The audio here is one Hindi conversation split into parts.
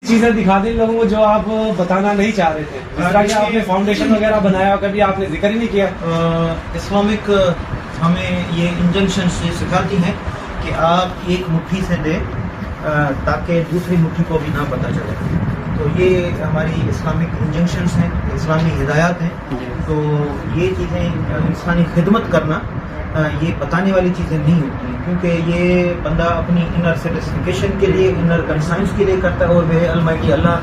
चीजें दिखा दें लोगों को जो आप बताना नहीं चाह रहे थे, जिस तरह कि आपने फाउंडेशन वगैरह बनाया, कभी आपने जिक्र ही नहीं किया। इस्लामिक हमें ये इंजंक्शन से सिखाती हैं कि आप एक मुट्ठी से दें ताकि दूसरी मुट्ठी को भी ना पता चले। तो ये हमारी इस्लामिक इंजंक्शंस हैं, इस्लामी हिदायत हैं। तो ये चीज़ें इंसानी खिदमत करना ये बताने वाली चीज़ें नहीं होती हैं, क्योंकि ये बंदा अपनी इनर सेटिस्फिकेशन के लिए, इनर कंसाइंस के लिए करता है और वह अलमाइटी अल्लाह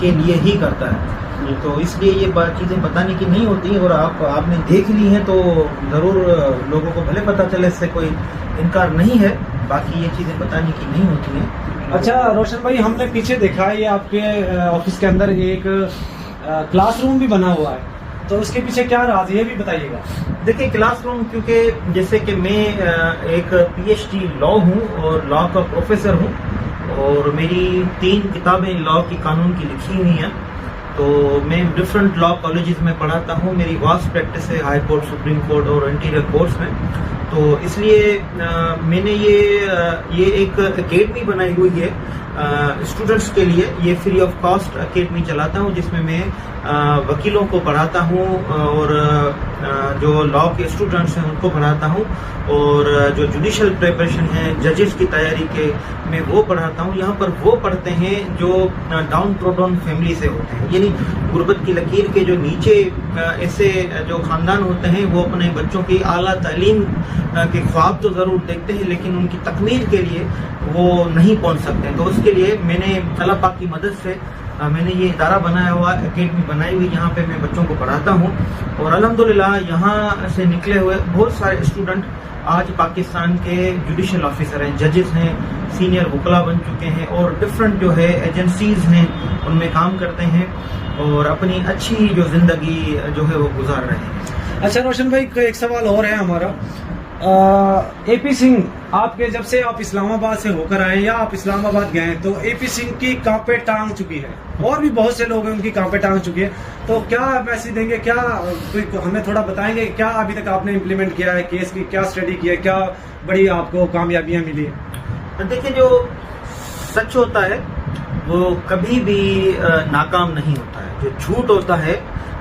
के लिए ही करता है। तो इसलिए ये चीज़ें बताने की नहीं होती हैं, और आपने देख ली हैं तो ज़रूर लोगों को भले पता चले, इससे कोई इनकार नहीं है, बाकी ये चीज़ें बताने की नहीं होती हैं। अच्छा रोशन भाई, हमने पीछे देखा है ये आपके ऑफिस के अंदर एक क्लासरूम भी बना हुआ है, तो उसके पीछे क्या राज है ये भी बताइएगा। देखिए क्लासरूम, क्योंकि जैसे कि मैं एक PhD लॉ हूँ और लॉ का प्रोफेसर हूँ, और मेरी 3 किताबें लॉ की कानून की लिखी हुई हैं। तो मैं डिफरेंट लॉ कॉलेजेस में पढ़ाता हूँ, मेरी वास्ट प्रैक्टिस है हाई कोर्ट, सुप्रीम कोर्ट और इंटीरियर कोर्ट्स में। तो इसलिए मैंने ये एक एकेडमी बनाई हुई है स्टूडेंट्स के लिए। ये फ्री ऑफ कॉस्ट एकेडमी चलाता हूँ, जिसमें मैं वकीलों को पढ़ाता हूँ और जो लॉ के स्टूडेंट्स हैं उनको पढ़ाता हूँ, और जो जुडिशल प्रिपरेशन है, जजेस की तैयारी के मैं वो पढ़ाता हूँ। यहाँ पर वो पढ़ते हैं जो डाउन ट्रोडन फैमिली से होते हैं, यानी गुर्बत की लकीर के जो नीचे ऐसे जो खानदान होते हैं, वो अपने बच्चों की आला तालीम के ख्वाब तो ज़रूर देखते हैं, लेकिन उनकी तकमील के लिए वो नहीं पहुँच सकते। तो उसके लिए मैंने अल्लाह पाक की मदद से मैंने ये इदारा बनाया हुआ, एकेडमी बनाई हुई, यहाँ पे मैं बच्चों को पढ़ाता हूँ। और अल्हम्दुलिल्लाह यहाँ से निकले हुए बहुत सारे स्टूडेंट आज पाकिस्तान के जुडिशल ऑफिसर हैं, जजेस हैं, सीनियर वकला बन चुके हैं, और डिफरेंट जो है एजेंसीज हैं उनमें काम करते हैं और अपनी अच्छी जो जिंदगी जो है वो गुजार रहे हैं। अच्छा रोशन भाई, एक सवाल और है हमारा। AP सिंह, आपके जब से आप इस्लामाबाद से होकर आए या आप इस्लामाबाद गए, तो AP सिंह की कांपे टांग चुकी है, और भी बहुत से लोग हैं उनकी कांपे टांग चुकी है। तो क्या मैसेज देंगे, क्या हमें थोड़ा बताएंगे, क्या अभी तक आपने इम्प्लीमेंट किया है, केस की क्या स्टडी की है, क्या बड़ी आपको कामयाबियां मिली है? देखिए, जो सच होता है वो कभी भी नाकाम नहीं होता है। जो झूठ होता है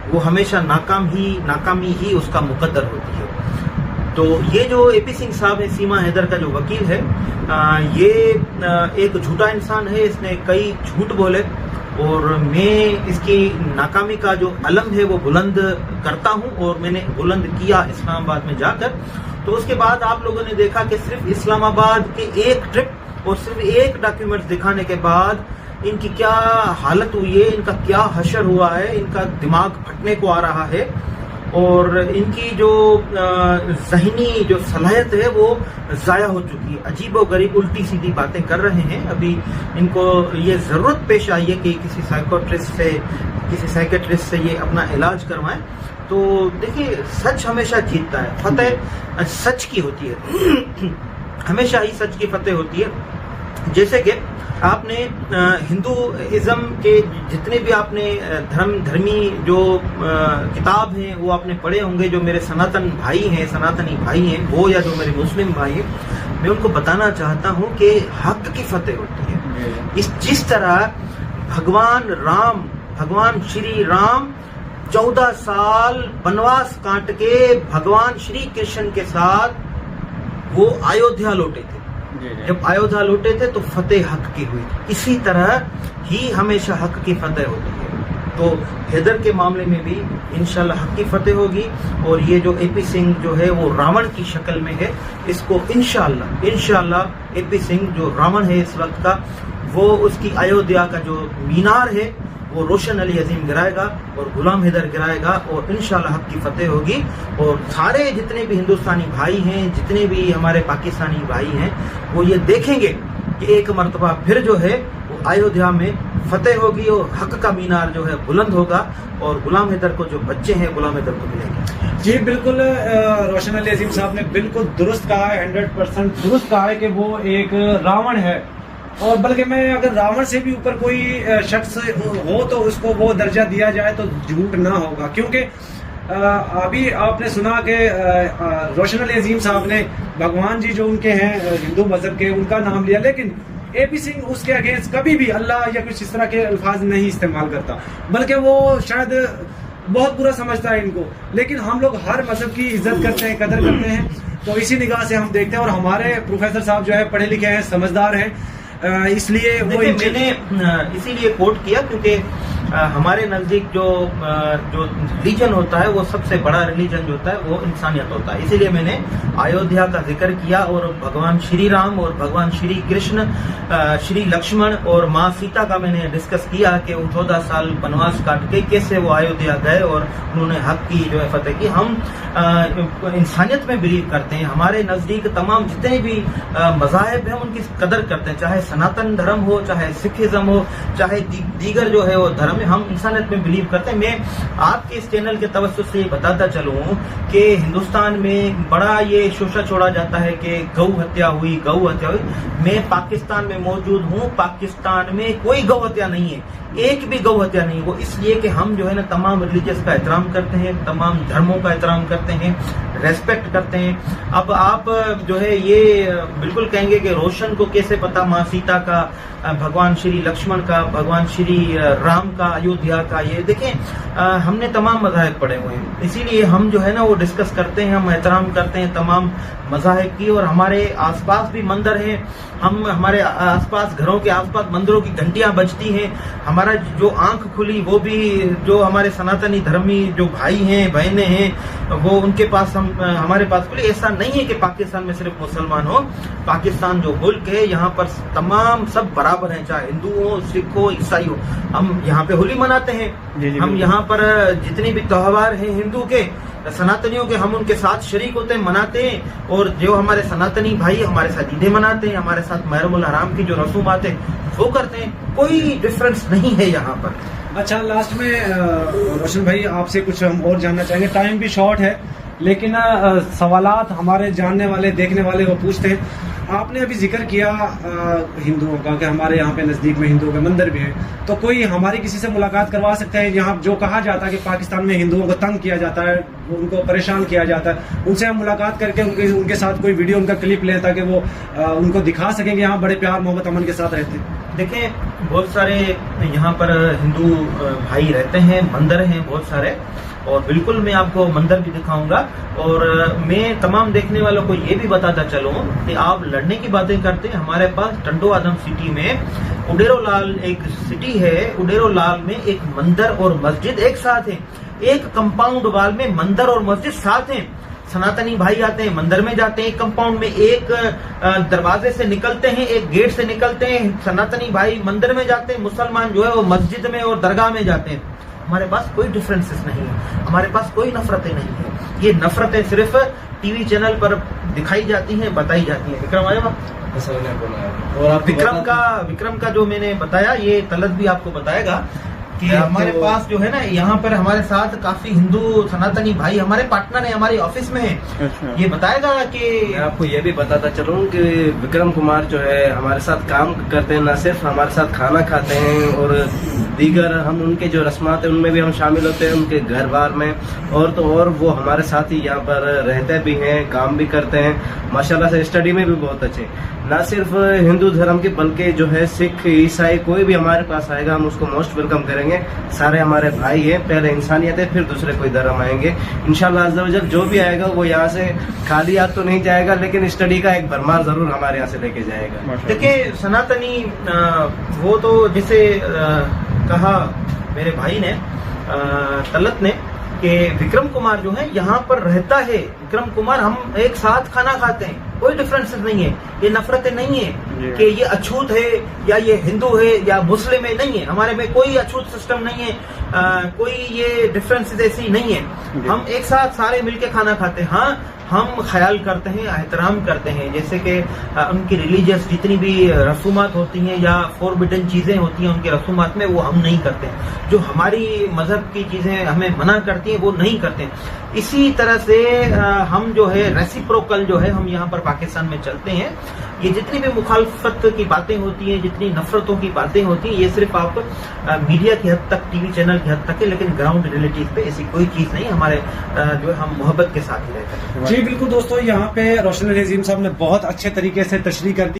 वो हमेशा नाकामी ही उसका मुकद्दर होती है। तो ये जो AP सिंह साहब है, सीमा हैदर का जो वकील है, ये एक झूठा इंसान है। इसने कई झूठ बोले, और मैं इसकी नाकामी का जो अलम है वो बुलंद करता हूं, और मैंने बुलंद किया इस्लामाबाद में जाकर। तो उसके बाद आप लोगों ने देखा कि सिर्फ इस्लामाबाद के एक ट्रिप और सिर्फ एक डॉक्यूमेंट दिखाने के बाद इनकी क्या हालत हुई है, इनका क्या हशर हुआ है, इनका दिमाग फटने को आ रहा है, और इनकी जो ज़हनी जो सलाहियत है वो ज़ाया हो चुकी है। अजीब और गरीब उल्टी सीधी बातें कर रहे हैं। अभी इनको ये ज़रूरत पेश आई है कि किसी साइकेट्रिस्ट से ये अपना इलाज करवाएं। तो देखिए, सच हमेशा जीतता है, फतेह सच की होती है, हमेशा ही सच की फतेह होती है। जैसे कि आपने हिंदुइज्म के जितने भी आपने धर्मी जो किताब हैं वो आपने पढ़े होंगे। जो मेरे सनातनी भाई हैं वो, या जो मेरे मुस्लिम भाई हैं, मैं उनको बताना चाहता हूं कि हक की फतेह होती है। जिस तरह भगवान श्री राम 14 साल वनवास काट के भगवान श्री कृष्ण के साथ वो अयोध्या लौटे थे। जब अयोध्या लौटे थे तो फतेह हक की हुई थी। इसी तरह ही हमेशा हक की फतेह होती है। तो हैदर के मामले में भी इंशाल्लाह हक की फतेह होगी, और ये जो AP सिंह जो है वो रावण की शक्ल में है, इसको इंशाल्लाह AP सिंह जो रावण है इस वक्त का, वो उसकी अयोध्या का जो मीनार है वो रोशन अली अजीम गिराएगा और गुलाम हैदर गिराएगा, और इंशाल्लाह हक की फतेह होगी। और सारे जितने भी हिंदुस्तानी भाई हैं, जितने भी हमारे पाकिस्तानी भाई हैं, वो ये देखेंगे कि एक मर्तबा फिर जो है वो अयोध्या में फतेह होगी, और हक का मीनार जो है बुलंद होगा, और गुलाम हैदर को जो बच्चे हैं गुलाम हैदर को मिलेंगे। जी बिल्कुल, रोशन अली अजीम साहब ने बिल्कुल दुरुस्त कहा है, 100% दुरुस्त कहा है कि वो एक रावण है। और बल्कि मैं अगर रावण से भी ऊपर कोई शख्स हो तो उसको वो दर्जा दिया जाए तो झूठ ना होगा, क्योंकि अभी आपने सुना कि रोशन अली अजीम साहब ने भगवान जी जो उनके हैं हिंदू मजहब के, उनका नाम लिया, लेकिन AP सिंह उसके अगेंस्ट कभी भी अल्लाह या कुछ इस तरह के अल्फाज नहीं इस्तेमाल करता, बल्कि वो शायद बहुत बुरा समझता है इनको। लेकिन हम लोग हर मजहब की इज्जत करते हैं, कदर करते हैं, तो इसी निगाह से हम देखते हैं। और हमारे प्रोफेसर साहब जो है पढ़े लिखे हैं, समझदार हैं, इसलिए वो मैंने इसीलिए कोट किया क्योंकि हमारे नजदीक जो रिलीजन होता है वो सबसे बड़ा रिलीजन जो होता है वो इंसानियत होता है। इसीलिए मैंने अयोध्या का जिक्र किया और भगवान श्री राम और भगवान श्री कृष्ण, श्री लक्ष्मण और माँ सीता का मैंने डिस्कस किया कि वो 14 साल वनवास काट के कैसे वो अयोध्या गए और उन्होंने हक की जो है फतेह की। हम इंसानियत में बिलीव करते हैं। हमारे नजदीक तमाम जितने भी मज़ाहिब हैं हम उनकी कदर करते हैं, चाहे सनातन धर्म हो, चाहे सिखिज्म हो, चाहे दीगर जो है वो धर्म, हम इंसानियत में बिलीव करते हैं। मैं आपके इस चैनल के तवज्जुह से बताता चलूं कि हिंदुस्तान में बड़ा ये शोषा छोड़ा जाता है कि गौ हत्या हुई, गौ हत्या हुई। मैं पाकिस्तान में मौजूद हूं, पाकिस्तान में कोई गौ हत्या नहीं है, एक भी गौ हत्या नहीं। वो इसलिए कि हम जो है ना तमाम रिलीजियस का एहतराम करते हैं, तमाम धर्मों का एहतराम करते हैं, रेस्पेक्ट करते हैं। अब आप जो है ये बिल्कुल कहेंगे कि रोशन को कैसे पता माँ सीता का, भगवान श्री लक्ष्मण का, भगवान श्री राम का, अयोध्या का। ये देखें हमने तमाम मज़ाहिब पढ़े हुए हैं, इसीलिए हम जो है ना वो डिस्कस करते हैं, हम एहतराम करते हैं तमाम मज़ाहिब की। और हमारे आसपास भी मंदिर हैं, हम हमारे आसपास घरों के आसपास मंदिरों की घंटियां बजती हैं। हमारा जो आंख खुली वो भी जो हमारे सनातनी धर्मी जो भाई हैं, बहनें हैं, वो उनके पास हमारे पास खुली। ऐसा नहीं है कि पाकिस्तान में सिर्फ मुसलमान हो, पाकिस्तान जो मुल्क है यहाँ पर तमाम सब बराबर हैं, चाहे हिंदू हो, सिख हो, ईसाई हो। हम यहाँ पे होली मनाते हैं, हम यहाँ पर जितने भी त्योहार हैं हिंदू के, सनातनियों के, हम उनके साथ शरीक होते हैं, मनाते हैं। और जो हमारे सनातनी भाई हमारे साथ ईदें मनाते हैं, हमारे साथ महरमुल हराम की जो रसूमात है वो करते हैं, कोई डिफरेंस नहीं है यहाँ पर। अच्छा, लास्ट में रोशन भाई आपसे कुछ हम और जानना चाहेंगे, टाइम भी शॉर्ट है, लेकिन सवालात हमारे जानने वाले, देखने वाले वो पूछते हैं। आपने अभी जिक्र किया हिंदुओं का कि हमारे यहाँ पे नज़दीक में हिंदुओं के मंदिर भी हैं, तो कोई हमारी किसी से मुलाकात करवा सकते हैं? यहाँ जो कहा जाता है कि पाकिस्तान में हिंदुओं को तंग किया जाता है, उनको परेशान किया जाता है, उनसे हम मुलाकात करके उनके साथ कोई वीडियो, उनका क्लिप लें ताकि वो उनको दिखा सकें कि यहाँ बड़े प्यार मोहब्बत अमन के साथ रहते हैं। देखें बहुत सारे यहाँ पर हिंदू भाई रहते हैं, मंदिर हैं बहुत सारे, और बिल्कुल मैं आपको मंदिर भी दिखाऊंगा। और मैं तमाम देखने वालों को ये भी बताता चलूं कि आप लड़ने की बातें करते हैं, हमारे पास टंडो आदम सिटी में उडेरोलाल एक सिटी है, उडेरोलाल में एक मंदिर और मस्जिद एक साथ है, एक कंपाउंड वाल में मंदिर और मस्जिद साथ हैं। सनातनी भाई आते हैं, मंदिर में जाते हैं, कंपाउंड में एक दरवाजे से निकलते हैं, एक गेट से निकलते हैं। सनातनी भाई मंदिर में जाते हैं, मुसलमान जो है वो मस्जिद में और दरगाह में जाते हैं। हमारे पास कोई डिफरेंसेस नहीं है, हमारे पास कोई नफरतें नहीं है। ये नफरतें सिर्फ टीवी चैनल पर दिखाई जाती हैं, बताई जाती हैं। विक्रम आएगा और आप विक्रम का जो मैंने बताया, ये तलत भी आपको बताएगा कि हमारे पास जो है ना यहाँ पर हमारे साथ काफी हिंदू सनातनी भाई हमारे पार्टनर है, हमारे ऑफिस में है। अच्छा। ये बताएगा कि मैं आपको ये भी बताता चलूं कि विक्रम कुमार जो है हमारे साथ काम करते हैं, न सिर्फ हमारे साथ खाना खाते हैं और दीगर हम उनके जो रस्मात हैं उनमें भी हम शामिल होते हैं, उनके घर बार में। और तो और वो हमारे साथ ही यहाँ पर रहते भी हैं, काम भी करते हैं, माशाल्लाह से स्टडी में भी बहुत अच्छे। न सिर्फ हिंदू धर्म के बल्कि जो है सिख, ईसाई, कोई भी हमारे पास आएगा हम उसको मोस्ट वेलकम करेंगे। सारे हमारे भाई हैं, पहले इंसानियत है फिर दूसरे कोई धर्म आएंगे। इंशाल्लाह अज़्ज़ा वजल जो भी आएगा वो यहाँ से खाली हाथ तो नहीं जाएगा, लेकिन स्टडी का एक भरमार जरूर हमारे यहाँ से लेके जाएगा। देखिए सनातनी वो तो जिसे कहा मेरे भाई ने तलत ने कि विक्रम कुमार जो है यहाँ पर रहता है, विक्रम कुमार हम एक साथ खाना खाते हैं, कोई डिफरेंसेस नहीं है। ये नफरतें नहीं है कि ये अछूत है या ये हिंदू है या मुस्लिम है, नहीं है। हमारे में कोई अछूत सिस्टम नहीं है, कोई ये डिफरेंसेस ऐसी नहीं है। हम एक साथ सारे मिलके खाना खाते हैं। हाँ, हम ख्याल करते हैं, एहतराम करते हैं, जैसे कि उनकी रिलीजियस जितनी भी रसूमात होती हैं या फॉरबिडन चीज़ें होती हैं उनके रसूमात में, वो हम नहीं करते हैं। जो हमारी मजहब की चीज़ें हमें मना करती हैं वो नहीं करते हैं। इसी तरह से हम जो है रेसिप्रोकल जो है हम यहाँ पर पाकिस्तान में चलते हैं। ये जितनी भी मुखालफत की बातें होती हैं, जितनी नफरतों की बातें होती हैं, ये सिर्फ आप मीडिया की हद तक, टीवी चैनल की हद तक है, लेकिन ग्राउंड रियलिटीज पे ऐसी कोई चीज़ नहीं। हमारे जो है हम मोहब्बत के साथ ही रहते हैं। जी बिल्कुल दोस्तों, यहाँ पे रोशन नजीम साहब ने बहुत अच्छे तरीके से तशरीह कर दी।